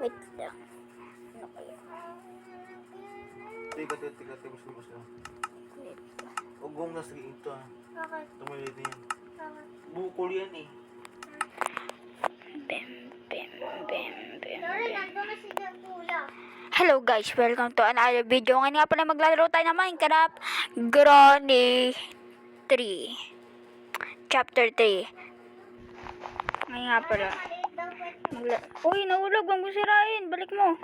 Wait lang. Ano kaya? Tiga, bus lang. Wait. Ugong na sige ito ah. Bakit? Tumalit na yan. Bakit? Bukol yan eh. Bem. Sorry, nandun na si Kuya. Hello guys, welcome to another video. Ngayon nga pala maglalaro tayo ng Minecraft Granny 3 Chapter 3. Ngayon nga pala Maliit daw pwede. Uy, nahulog, wag mo sirain. Balik mo.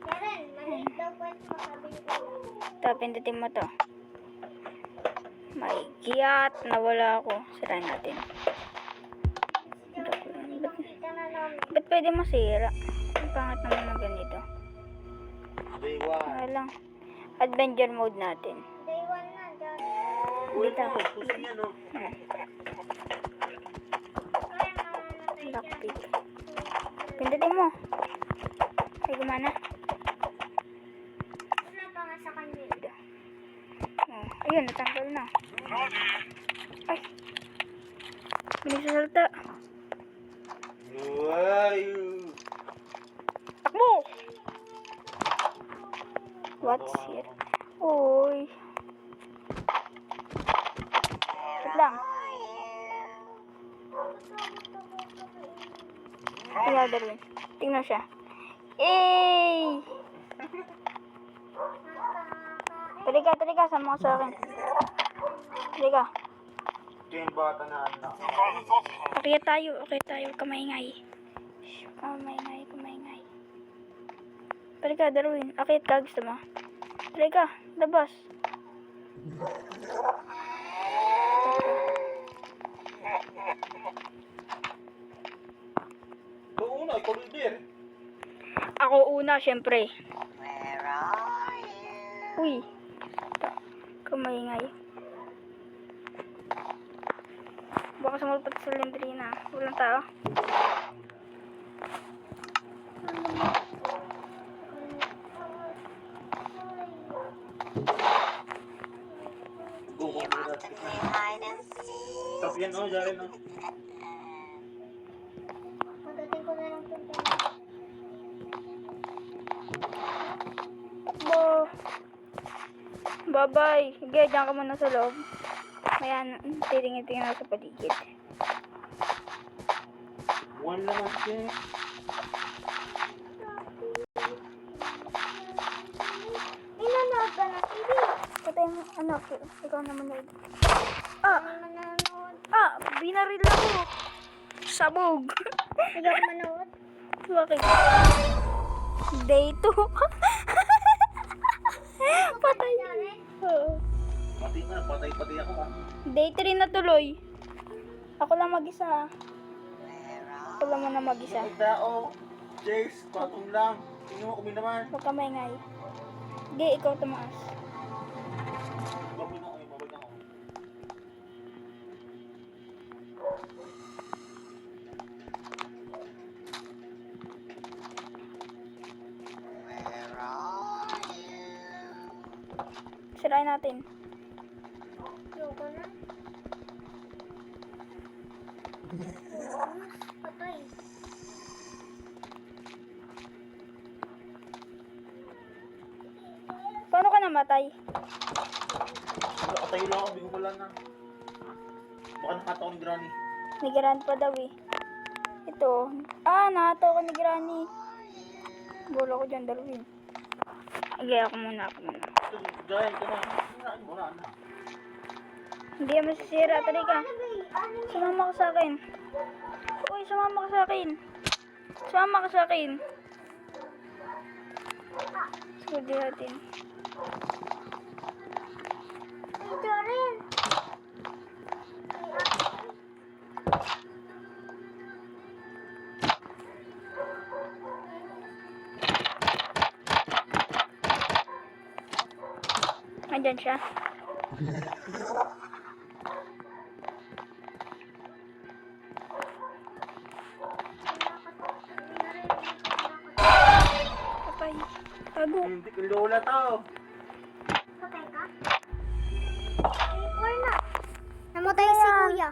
Karen, maliit daw pwede masabi ni Kuya. Pindutin mo to. My God, nawala ako. Sirain natin. Kita na namin. Ba't pwede masira? Ang pangit naman ng ganito. Day 1. Ano lang. Adventure mode natin. Day 1 na, dyan. Uy, Dito. pusin yan oh. Kaya mamatay dyan. Lockpick. Pindutin mo. Ay, gumana. Wala pa nga sa kanya. Oh, ayun, natanggal na. Ay. Bilis sa salta. Uy! Takbo! What's here? Uy. Wait lang. Tingnan Darwin. Tingnan siya. Eh! Talika, sama ka sa akin. Talika. Ito yung bata na anak. Okay tayo, kamaingay. Shh, kamaingay. Talika, Darwin. Akit ka, gusto mo? Talika, labas. Ito una, ikaw leader. Ako una, syempre. Uy. Kamaingay. Baka sumulpat sa Lendrina. Walang tao. Go, Top yan oh, dyan oh. Pagdating ko na lang punta. Takbo. Bye-bye. Sige, dyan ka muna sa loob. Ayan, titingin-tingin ako sa paligid. One lang siya. Inanood ka na TV. Patay mo, ikaw naman na. Hindi manonood. Binaril ako. Sabog. Hindi ako manood. Bakit? Day 2. Patay. Oo. Patay ako ha. Day 3 na tuloy. Ako lang mag-isa. Ako lang muna mag-isa. May tao. Chase, patong lang. Tingnan mo kami naman. Huwag ka maingay. Hindi, ikaw tumaas. Babay na ako. Sirain natin. Ayoko na. Patay. Paano ka namatay? Nakatayo lang ako, bigo ko lang na. Baka nakatawa ni Granny. Nigiran pa daw eh. Ito. Nakataw ko ni Granny. Bola ko dyan, Darwin. Okay, ako muna. Ito, Giant ka na. Muna na. Hindi yan masisira. Tari ka. Sumama ka sa akin. Uy, sumama ka sa akin. Sudi natin. Ito rin. Andyan siya. Patay. Tago. Hindi ko lola to. Patay ka? Ay, na. Namatay si Kuya.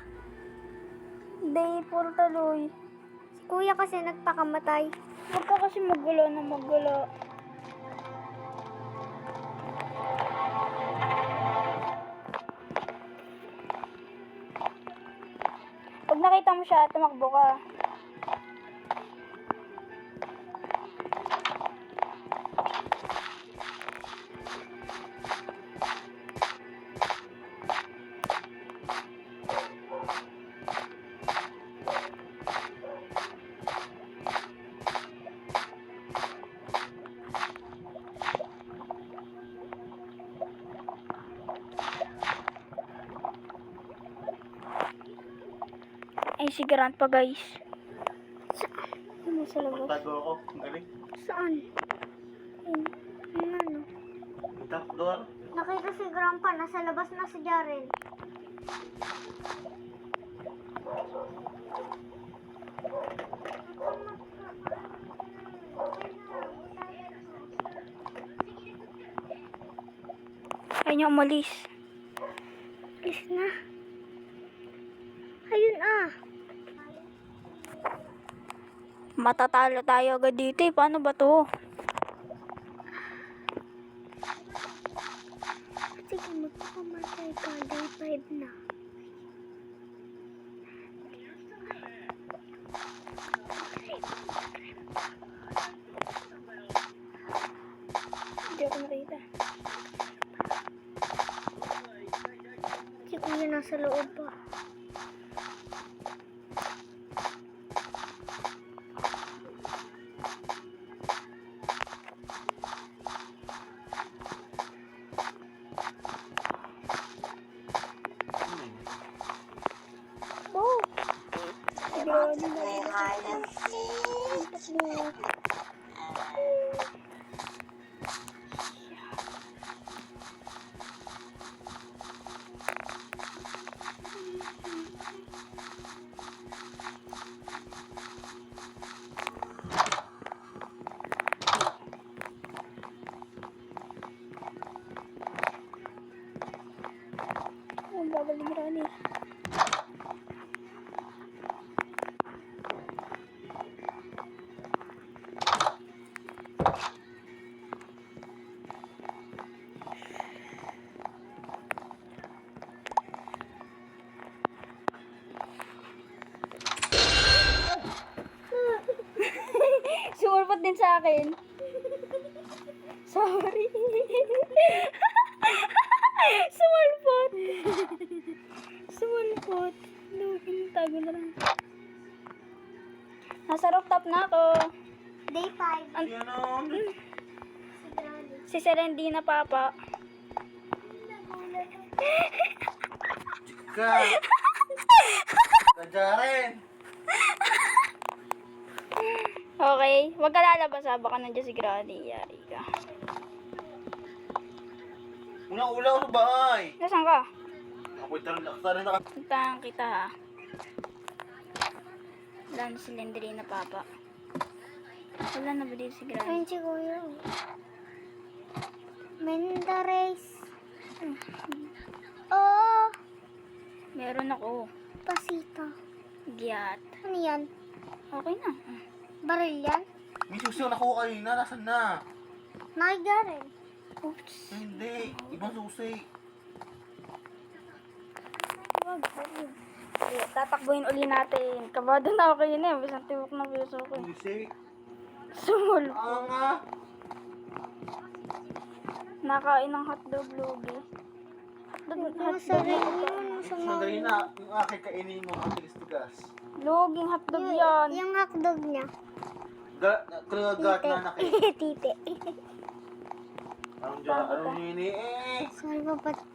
Day 4 tuloy. Si kuya kasi nagpakamatay. Huwag ka kasi magulo na magulo. Pag nakita mo siya, tumakbo ka. Ay, si Grant pa, guys. Ano sa labas? Tago ako. Ang galing. Saan? Ayun. Yung ano? Top door. Nakita si Grandpa, nasa labas na si Jaren. Ay niya umalis. Alis na. Ayun ah. Matatalo tayo agad dito eh. Paano ba to? Sige, magpakamatay ka. Day 5 na. Hindi ako nakita. Si kuya nasa loob pa. Oh! Grabe na. Ang bagal ni Granny. Sumulpot din sa akin. Sorry. Sumulpot. Sumulpot. Tago na lang. Nasa rooftop na ako. Day 5. Yan o. Si Granny. Si Serendina Papa. Chika. Kajaren. Okay. Huwag ka lalabas ha. Baka nandiyan si Granny. Yari ka. Unang-ula ako sa bahay. Nasaan ka? Ako'y tarin na. Puntahan kita ha. Wala na si Lenderina Papa. Wala na ba dito si Granny? Ayun si kuya. Mendares. Oh, Meron ako. pasita. Giyat. Ano yan? Okay na. Baril yan? May susi ako nakuha kanina. Nasaan na? Nakigaren. Oops. Hindi. Ibang susi. Wag. Tatakbuhin uli natin. Kabado na ako kayo na. Bisang tibok ng puso ko. Susi. Sumulpot. Nga. Nakain ng hotdog logi. Masarap yun. Sandali na. Yung aking kainin mo. Ang tigas-tigas. Loging hotdog yan. Yung hotdog niya. Kalagat na nakik. Tite. Anong nini eh?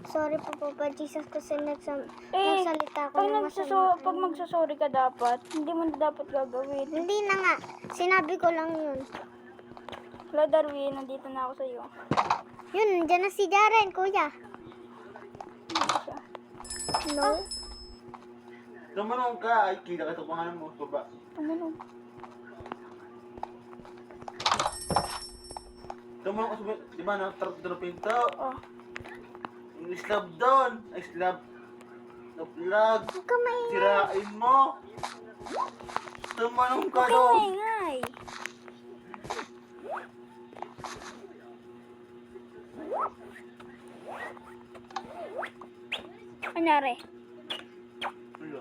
Sorry po, Papa Jesus, kasi Eh, nagsalita ko ng masama. pag magsasorry ka dapat, hindi mo na dapat gagawin. Hindi na nga. Sinabi ko lang yun. Hello Darwin, nandito na ako sa iyo. Yun, nandiyan na si Jaren, kuya. Dito siya. No? Tumanong ka. Ay, kita ka ito pangalan mo. Baba. Tumunog. Tumanong ka sa... Di ba, natarap doon ang pinto? Oh. Yung slab doon. Ay, slab. Naplag. Huwag ka maingay. Sirain mo. Tumanong ka Okay, doon. ingay. Anyari? Wala.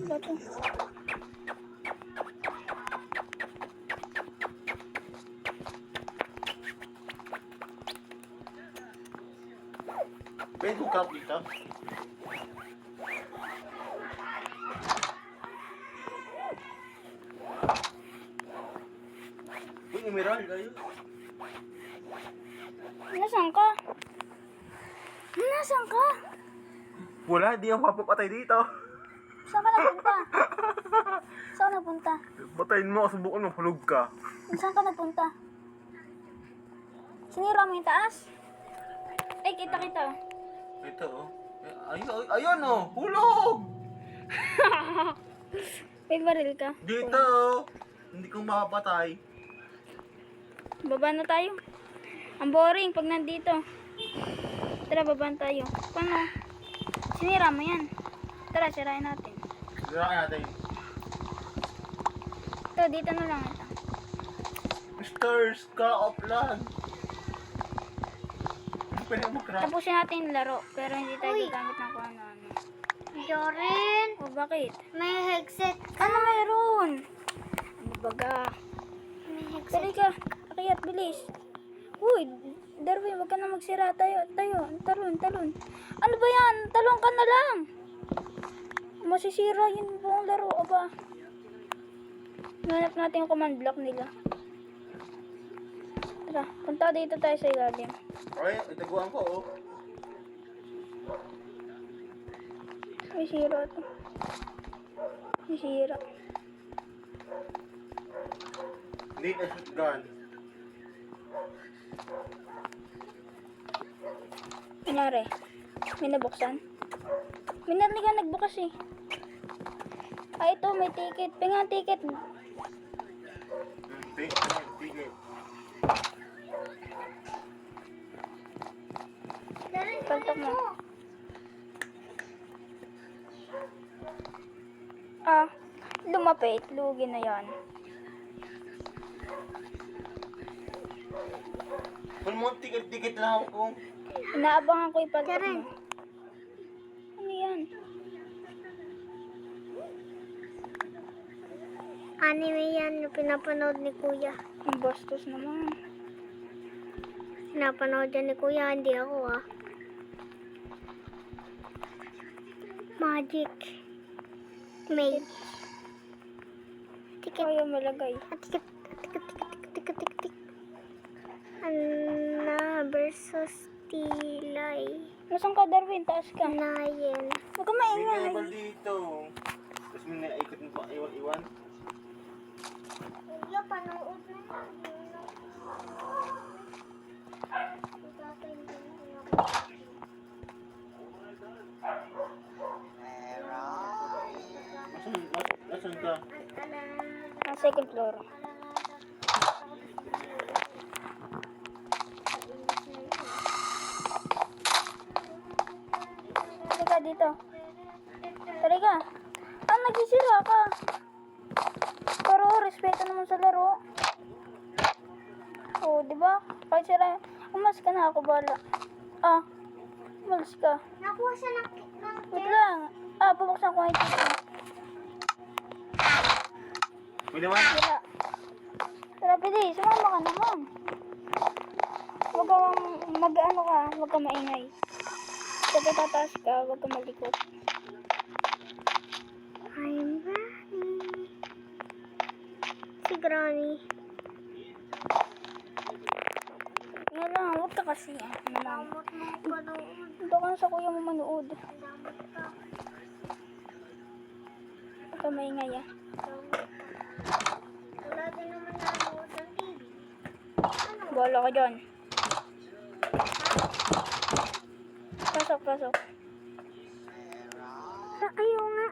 Ba to? Pwede ko cup dito? Uy, emerald kayo. Nasaan ka? Nasaan ka? Wala, di ako papapatay dito. Saan ka napunta? Saan ka napunta? Batayin mo, subukan mo, hulog ka. Saan ka napunta? Sinira mo yung taas? Ay, kita. Ito, oh. Ayun, oh. Hulog! May baril ka? Dito, oh. Hindi ko makapatay. Baba na tayo. Ang boring pag nandito. Tara, baba na tayo. Paano? Sinira mo yan. Tara, sirain natin. Sirakan natin. Ito, dito na lang ito. Mr. Ska Upland. Hindi pwede mag-craft. Tapusin natin yung laro, pero hindi tayo gagamit ng kung ano-ano. Joren, O, bakit? may headset. Ano mayroon? Ano baga? May headset. Dali ka. Akyat, bilis. Uy, Darwin, wag ka na magsira. Tayo. Talon. Ano ba yan? Talon ka na lang. Masisira yun buong laro, aba. Hanap natin yung command block nila. Tara, punta dito tayo sa ilalim. Okay, itaguan ko, oh. May sira to. May sira. Need a shotgun. Kunyari, may nabuksan. May narinig nagbukas eh. Ah, ito, may ticket. Pinga ang ticket. Tigil. Joren, Paltok mo. Ah, lumapit. Lugi na yan. Kung mo ticket lang ako. Inaabangan ko ipaltok Karen. mo. Ano yan? Anime yan yung pinapanood ni Kuya. Ang bastos naman. Pinapanood yan ni Kuya, hindi ako ah. Magic. Mage. Ticket. Kaya malagay. Ticket. Anna versus Tilay. Nasaan ka, Darwin? Taas ka. Nayen. Huwag ka May maingay. level dito. Tapos may naikot mo pa iwan-iwan. Kuya, panood na Nasaan ka? Ah, second floor. Halika dito. Halika. Ah, nagsisira ka. Pero respeto naman sa laro. Oh, di ba? Kahit sira, umas ka na ako bala. Ah, umalis ka. Nakuha siya ng Wait lang. Ah, bubuksan ko yung ticket. May naman? Wala. Tara, pili. Sumama ka naman. Huwag ka mag-ano ka. Huwag ka maingay. Kapag tataas ka, huwag ka malikot. I'm Granny. Si Granny. Nga lang, huwag ka kasi. Ano lang. Damot mo panood. Ito ka na sa kuya mo manood. Damot ka. Huwag ka maingay ah. Damot ka. Wala din naman nanood ng TV. Ano? Bola ka dyan. Pasok. Ayaw nga.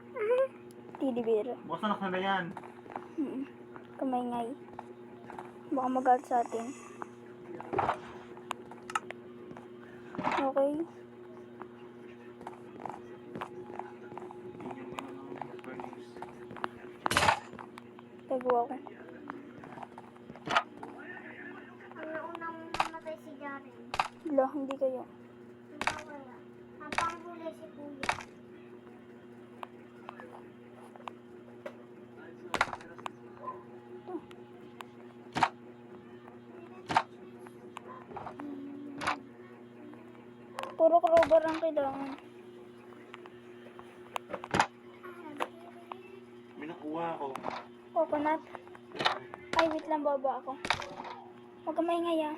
Teddy bear. Basta na na yan. Kamaingay. Baka magalit sa atin. Okay. Tago ako. Ang naunang mamatay si Jaren. Wala, hindi kayo. Ang kawala. Ang panghuli si Kuya. Puro crowbar ang kailangan. May nakuha ako. Coconut. Ay, wait lang, baba ako. Huwag ka maingay ah.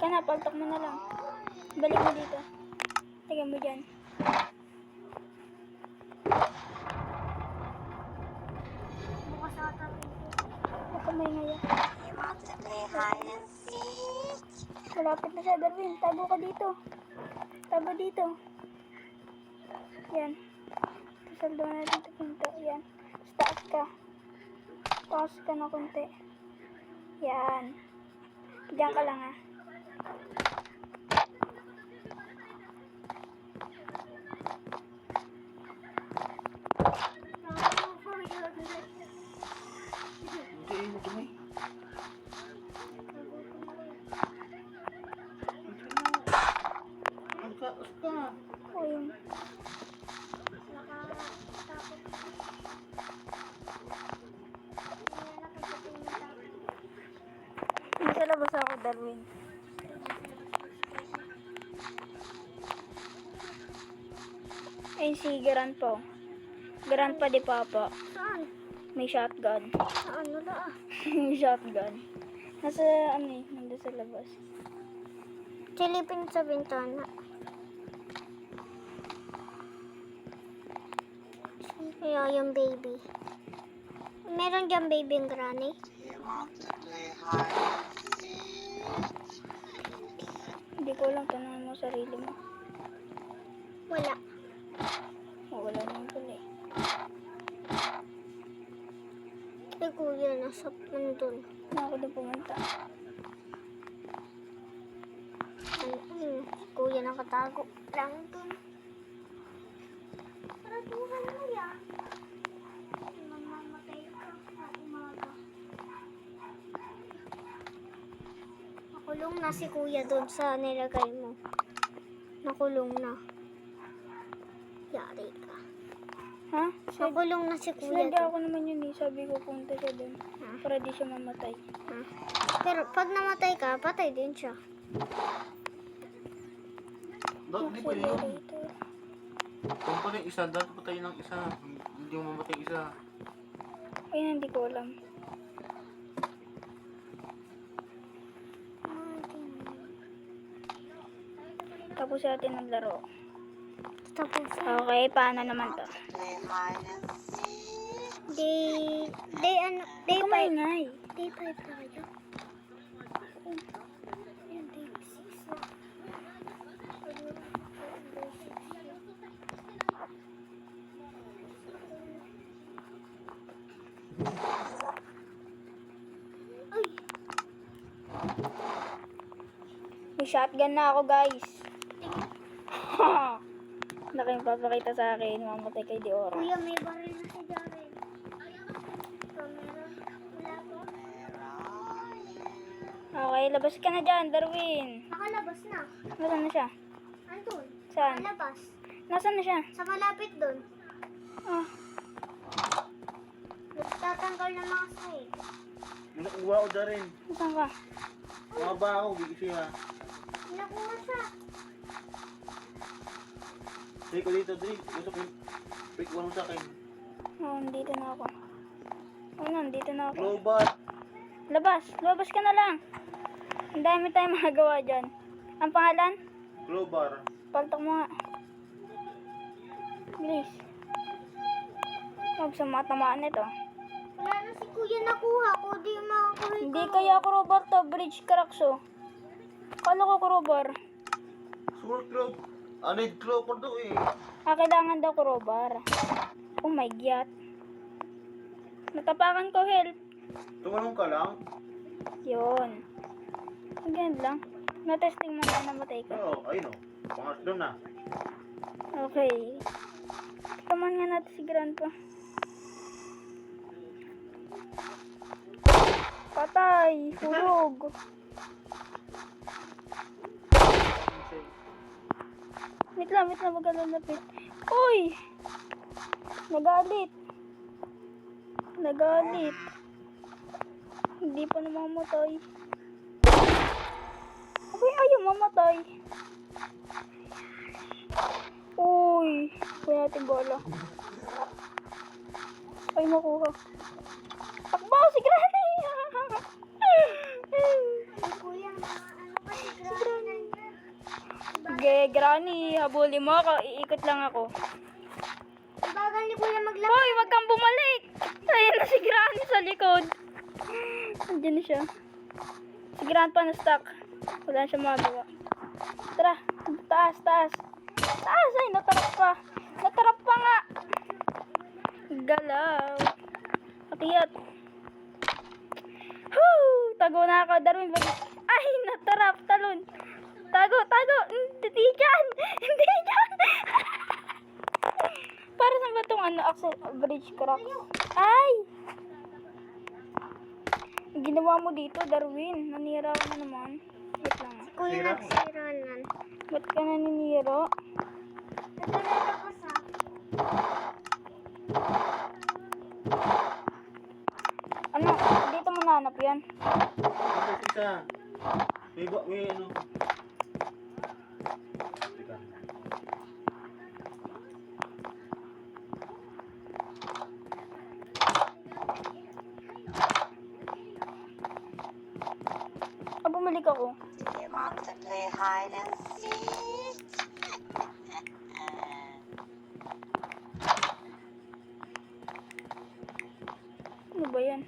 Kana, paltok mo na lang. Balik mo dito. Tignan mo dyan. Bukas ako tapos. Huwag ka maingay ah. Malapit na siya, Darwin. Tago ka dito. Tago dito. Yan. Saldo na dito pinto. Yan. Taas ka. Taas ka na konti. Yan. Diyan ka lang ah. Hindi, madumi. Ang ka. O yun. Nasa labas ako, Darwin. Ayun si Grandpa. Grandpa di Papa. Saan? May shotgun. Saan? Wala ah. May shotgun. Nasa ano eh, nandun sa labas. Silipin sa bintana. Saan kaya yung baby? Meron dyan baby yung granny? Hindi ko alam, tanong mo sarili mo. Wala. O, wala naman pala eh. Si Kuya nasa nandun. Na ako doon pumunta. Si Kuya nakatago lang dun. Saratuhan mo yan. Mamamatay ka sa umaga. Nakulong na si Kuya doon sa nilagay mo. Nakulong na. Yari ka. Ha? Nakulong na si Kuya Sinadya doon. ako naman yun eh. Sabi ko punta siya doon. Para di siya mamatay. Ha? Pero pag namatay ka, patay din siya. Dati di ba yun? Accelerator. Kung pala yung isa, dati patay ng isa. Hindi mo mamatay isa. Ayun, hindi ko alam. Tapos natin ang laro. Tapos, Okay, paano naman to? day 5. Kumaingay. Day 5 tayo. Yan, day 6 na. Ay, May shotgun na ako, guys. Naking papakita sa akin. Mamatay kay Diora. Kuya, may baril na si Jaren. Camera. Wala po. Okay, labas ka na dyan, Darwin. Nakalabas na. Nasaan na siya? Andun. Saan? Nakalabas. Nasaan na siya? Sa malapit dun. Ah, Nagtatanggal ng mga side. May nakuha ako dyan rin. nasaan ka? Mga ba ako, bigisi ha. Nakuha siya. Sige ko dito, Dri. Gusto ko yung pick one mo sa akin. Oh, nandito na ako. Oh, nandito na ako. Global. Labas! Labas ka na lang! Ang dami tayong magagawa dyan. Ang pangalan? Global. Paltok mo nga. Bilis. Huwag sa mga tamaan nito. Wala na si Kuya nakuha ko. Di makakuha ko. Hindi kaya ako robot to. Bridge cracks oh. Kala ko crowbar. Sword Club. Need Clover daw eh. Kailangan daw crowbar. Oh my god. Natapakan ko, help. Tumalong ka lang. Yun. Ganyan lang. Na-testing mo na namatay ka. Oo, ayun o. Pangas doon na. Okay. Taman nga natin si Grandpa. Patay! Hulog! Wait lang, maglalapit. Uy! Nagalit. Hindi pa namamatay. Abay, ayaw mamatay. Uy! Kuya natin bola. Ay, makuha. Takbo si Granny! Kuya, ano ba si Granny? Sige, Granny, habulin mo ako. Iikot lang ako. Bagal ni Kuya maglaro. Hoy, wag kang bumalik! Ayun na si Granny sa likod. Andiyan na siya. Si Grandpa na stuck. Wala siya magawa. Tara, taas. Taas, ay, natarap pa. Natarap pa nga. Galaw. Akiyat. Tago na ako, Darwin. Ay, natarap. Talon. Tago. Hindi dyan. Para saan ba itong axle bridge crack? Ay! Ginawa mo dito, Darwin. Nanira ka na naman. Wait lang. Kuya Sira. nagsira nan. Ba't ka naninira? Nagkalala ko sa... Ano? Dito mo nahanap yan? Ito isa. May ano. Teka. Bumalik ako. You want to play hide and seek? Ano ba yan?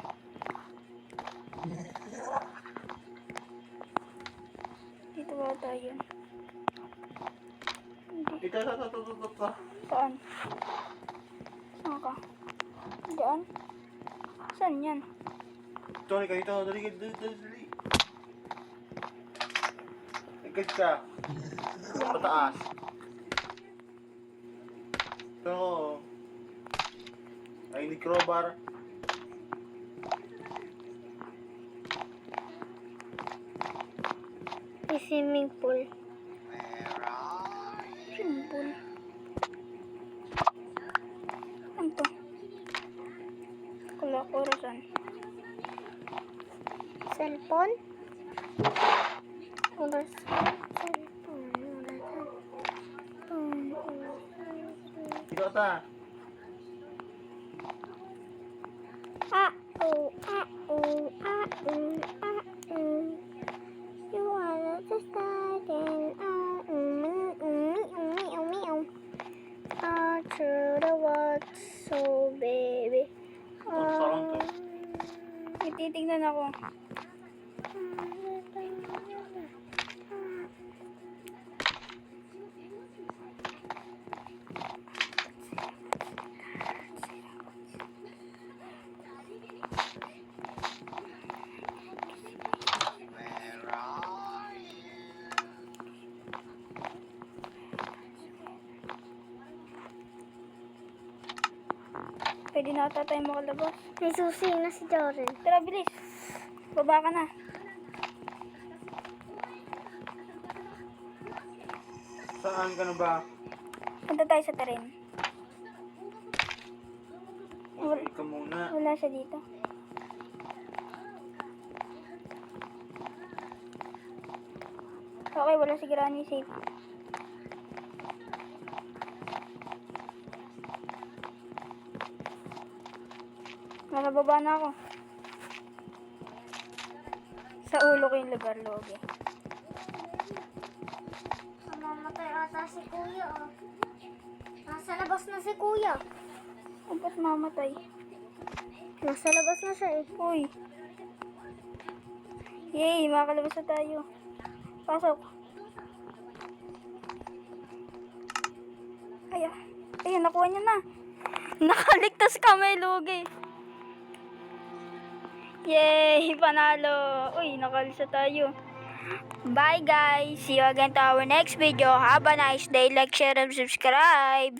Dito ba tayo? Hindi. Ito. Saan? Saan ka? Diyan? Saan yan? Tony, ka dito. Dali. Ikat ka. Pataas. Ito. Ay, ni crowbar. May swimming pool. Symbol. Ano to? Wala ko orasan. Cellphone? Oras. Cellphone. Ito ta. You wanna just start and through the world, so baby. Sarang to. Ititignan ako. Pwede na ata tayo makalabas. May susi na si Joren. Tara, bilis. Baba ka na. Saan ka na ba? Punta tayo sa teren. Wait ka muna. Wala siya dito. Okay, wala si Granny. Safe. Nasa baba na ako. Sa ulo ko yung lugar, Logi. Mamamatay ata si Kuya, oh. Nasa labas na si Kuya. Tapos mamatay. Nasa labas na siya, eh. Uy. Yay, makakalabas na tayo. Pasok. Ayun, nakuha niya na. Nakaligtas kami, Logi. Yay, panalo. Uy, nakalisa tayo. Bye guys. See you again to our next video. Have a nice day. Like, share, and subscribe.